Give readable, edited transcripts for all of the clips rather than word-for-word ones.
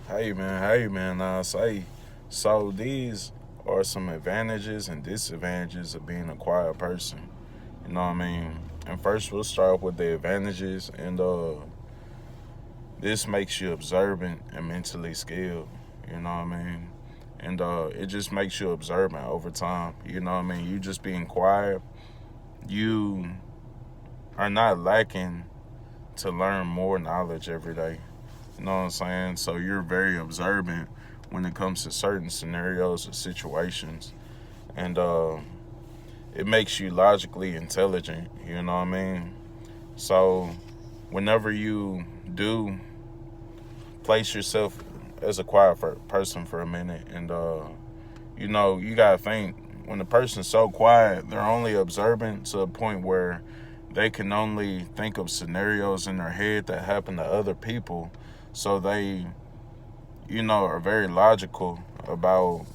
Hey man, I say, so these are some advantages and disadvantages of being a quiet person. You know what I mean? And first we'll start with the advantages and this makes you observant and mentally skilled. You know what I mean? And it just makes you observant over time. You know what I mean? You just being quiet, you are not lacking to learn more knowledge every day. You know what I'm saying? So you're very observant when it comes to certain scenarios or situations. And it makes you logically intelligent. You know what I mean? So whenever you do place yourself as a quiet person for a minute, and you gotta think when the person's so quiet, they're only observant to a point where they can only think of scenarios in their head that happen to other people. So they, are very logical about,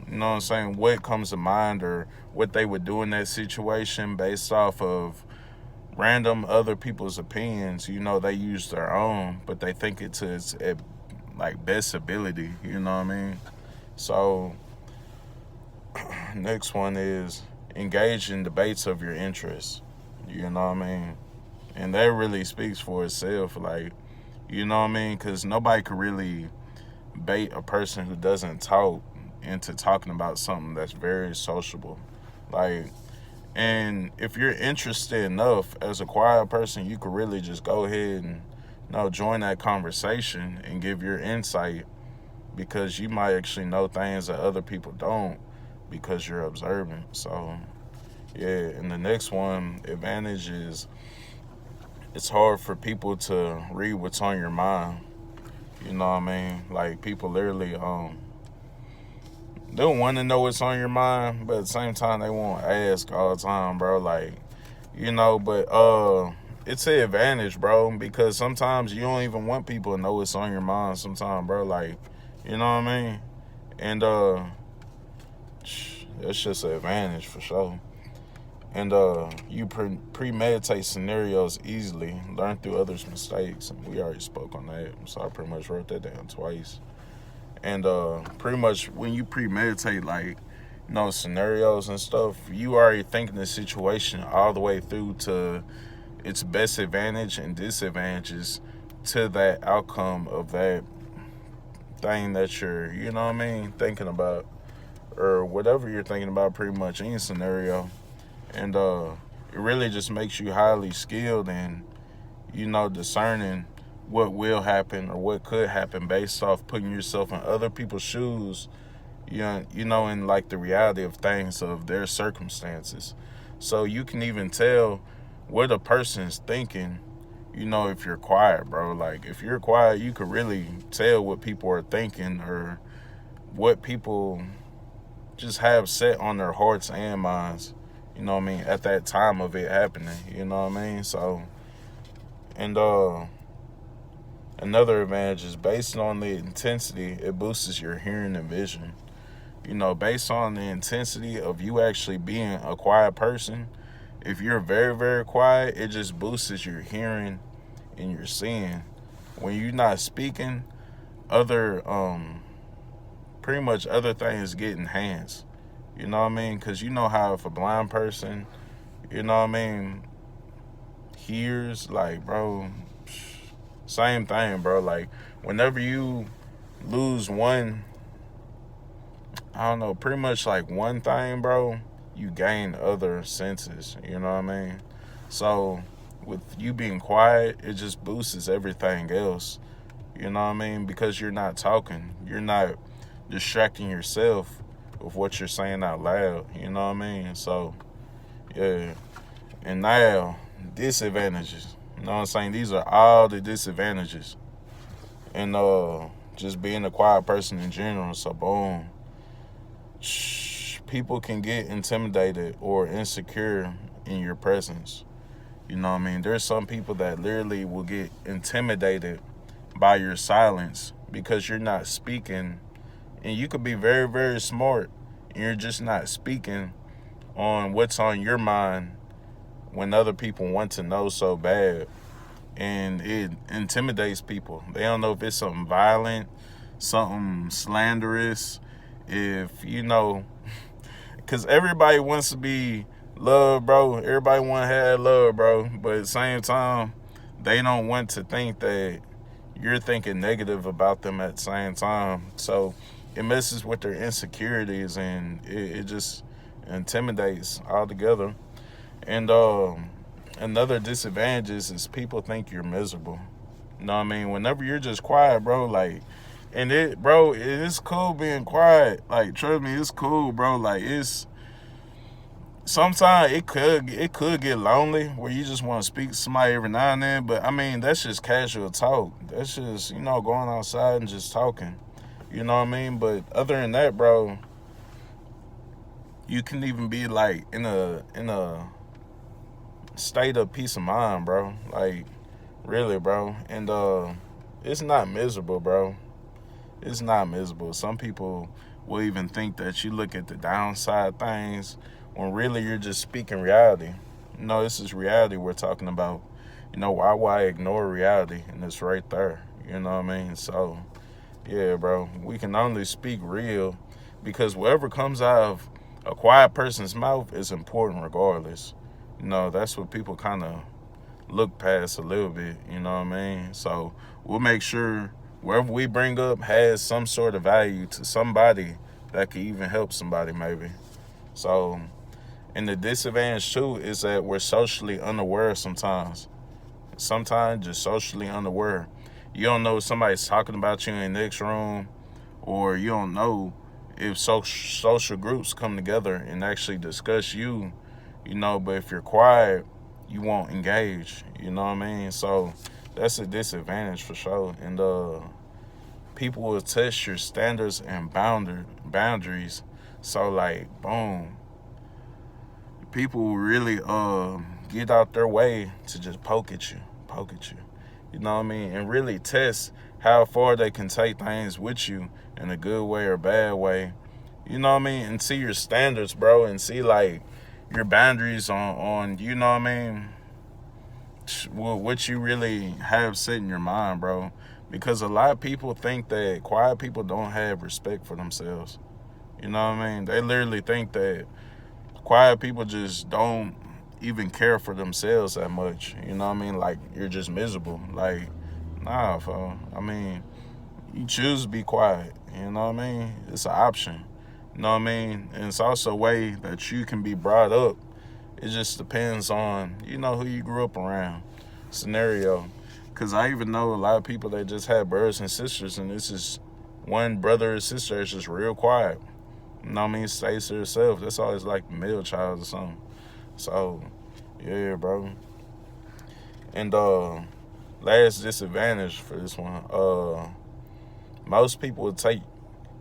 what I'm saying, what comes to mind or what they would do in that situation based off of random other people's opinions. They use their own, but they think it to its like best ability. You know what I mean? So next one is engage in debates of your interests. You know what I mean? And that really speaks for itself. Like, you know what I mean? Because nobody could really bait a person who doesn't talk into talking about something that's very sociable. Like, and if you're interested enough as a quiet person, you could really just go ahead and join that conversation and give your insight because you might actually know things that other people don't because you're observant. So yeah, and the next one advantage is it's hard for people to read what's on your mind. You know what I mean? Like people literally they'll want to know what's on your mind, but at the same time they won't ask all the time, bro. Like, but it's an advantage, bro, because sometimes you don't even want people to know what's on your mind sometimes, bro. Like, you know what I mean? And that's just an advantage for sure. And you premeditate scenarios easily, learn through others' mistakes. And we already spoke on that, so I pretty much wrote that down twice. And pretty much when you premeditate, like, scenarios and stuff, you already thinking the situation all the way through to its best advantage and disadvantages to that outcome of that thing that you're, thinking about or whatever you're thinking about, pretty much any scenario. And it really just makes you highly skilled in, discerning what will happen or what could happen based off putting yourself in other people's shoes, in like the reality of things of their circumstances. So you can even tell what a person's thinking, if you're quiet, bro. Like if you're quiet, you could really tell what people are thinking or what people just have set on their hearts and minds, at that time of it happening, you know what I mean? So, and another advantage is based on the intensity, it boosts your hearing and vision. Based on the intensity of you actually being a quiet person, if you're very, very quiet, it just boosts your hearing and your seeing. When you're not speaking, other pretty much other things get enhanced. You know what I mean? Because you know how if a blind person, you know what I mean, hears, like, bro, same thing, bro. Like, whenever you lose one, I don't know, pretty much like one thing, bro, you gain other senses. You know what I mean? So, with you being quiet, it just boosts everything else. You know what I mean? Because you're not talking, you're not distracting yourself with what you're saying out loud. You know what I mean? So, yeah. And now, disadvantages. You know what I'm saying? These are all the disadvantages. And just being a quiet person in general. So, boom. People can get intimidated or insecure in your presence. You know what I mean? There's some people that literally will get intimidated by your silence because you're not speaking. And you could be very, very smart and you're just not speaking on what's on your mind when other people want to know so bad. And it intimidates people. They don't know if it's something violent, something slanderous, if because everybody wants to be loved, bro. Everybody want to have love, bro. But at the same time, they don't want to think that you're thinking negative about them at the same time. So it messes with their insecurities, and it just intimidates altogether. And another disadvantage is people think you're miserable. You know what I mean? Whenever you're just quiet, bro, like, and bro, it's cool being quiet. Like, trust me, it's cool, bro. Like, it's sometimes it could get lonely where you just want to speak to somebody every now and then. But I mean, that's just casual talk. That's just going outside and just talking. You know what I mean? But other than that, bro, you can even be like in a state of peace of mind, bro. Like, really, bro. And it's not miserable, bro. It's not miserable. Some people will even think that you look at the downside things when really you're just speaking reality. This is reality we're talking about. Why ignore reality? And it's right there. You know what I mean? So, yeah, bro. We can only speak real because whatever comes out of a quiet person's mouth is important regardless. That's what people kind of look past a little bit. You know what I mean? So we'll make sure wherever we bring up has some sort of value to somebody that could even help somebody maybe. So, and the disadvantage too is that we're socially unaware sometimes. Sometimes just socially unaware. You don't know if somebody's talking about you in the next room, or you don't know if social groups come together and actually discuss you. But if you're quiet, you won't engage. You know what I mean? So that's a disadvantage for sure. And people will test your standards and boundaries. So like, boom, people will really get out their way to just poke at you. You know what I mean? And really test how far they can take things with you in a good way or bad way. You know what I mean? And see your standards, bro, and see like your boundaries on you know what I mean? What you really have set in your mind, bro. Because a lot of people think that quiet people don't have respect for themselves. You know what I mean? They literally think that quiet people just don't even care for themselves that much. You know what I mean? Like, you're just miserable. Like, nah, fo. I mean, you choose to be quiet. You know what I mean? It's an option. You know what I mean? And it's also a way that you can be brought up. It just depends on, who you grew up around. Scenario. Because I even know a lot of people that just have brothers and sisters, and this is one brother or sister that's just real quiet. You know what I mean? Stays to herself. That's always like the middle child or something. So, yeah, bro. And last disadvantage for this one, most people would take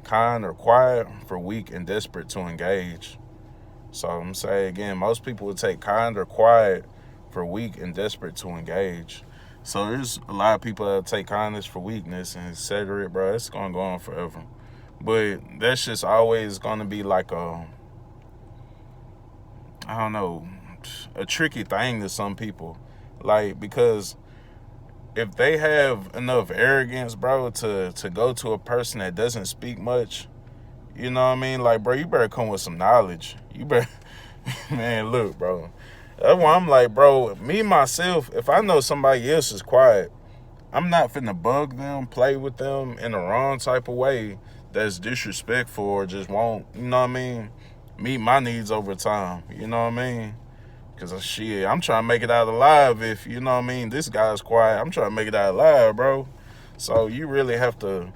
kind or quiet for weak and desperate to engage. So I'm saying again, most people would take kind or quiet for weak and desperate to engage. So there's a lot of people that take kindness for weakness and etc. Bro, it's gonna go on forever. But that's just always gonna be like I don't know, a tricky thing to some people. Like, because if they have enough arrogance, bro, to go to a person that doesn't speak much, you know what I mean? Like, bro, you better come with some knowledge. You better, man, look, bro. That's why I'm like, bro, me, myself, if I know somebody else is quiet, I'm not finna bug them, play with them in the wrong type of way that's disrespectful or just won't, you know what I mean, meet my needs over time. You know what I mean? Because, shit, I'm trying to make it out alive. If, you know what I mean, this guy's quiet, I'm trying to make it out alive, bro. So you really have to,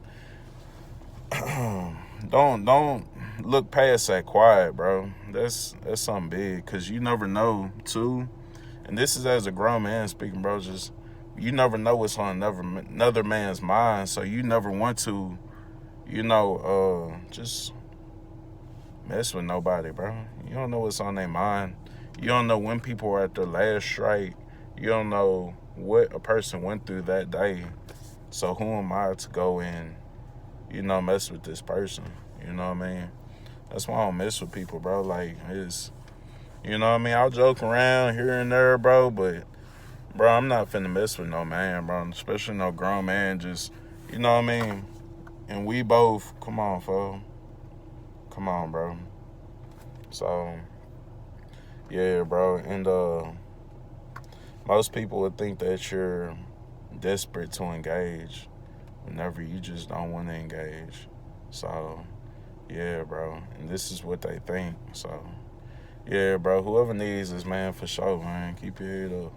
don't look past that quiet, bro. That's something big, because you never know, too. And this is as a grown man speaking, bro. Just, you never know what's on another man's mind. So you never want to, just mess with nobody, bro. You don't know what's on their mind. You don't know when people are at their last strike. You don't know what a person went through that day. So who am I to go and, mess with this person? You know what I mean? That's why I don't mess with people, bro. Like, it's, you know what I mean? I'll joke around here and there, bro, but, bro, I'm not finna mess with no man, bro. Especially no grown man. Just, you know what I mean? And we both, come on, fo. Come on, bro. So, yeah, bro. And most people would think that you're desperate to engage whenever you just don't want to engage. So, yeah, bro. And this is what they think. So, yeah, bro. Whoever needs this, man, for sure, man. Keep your head up.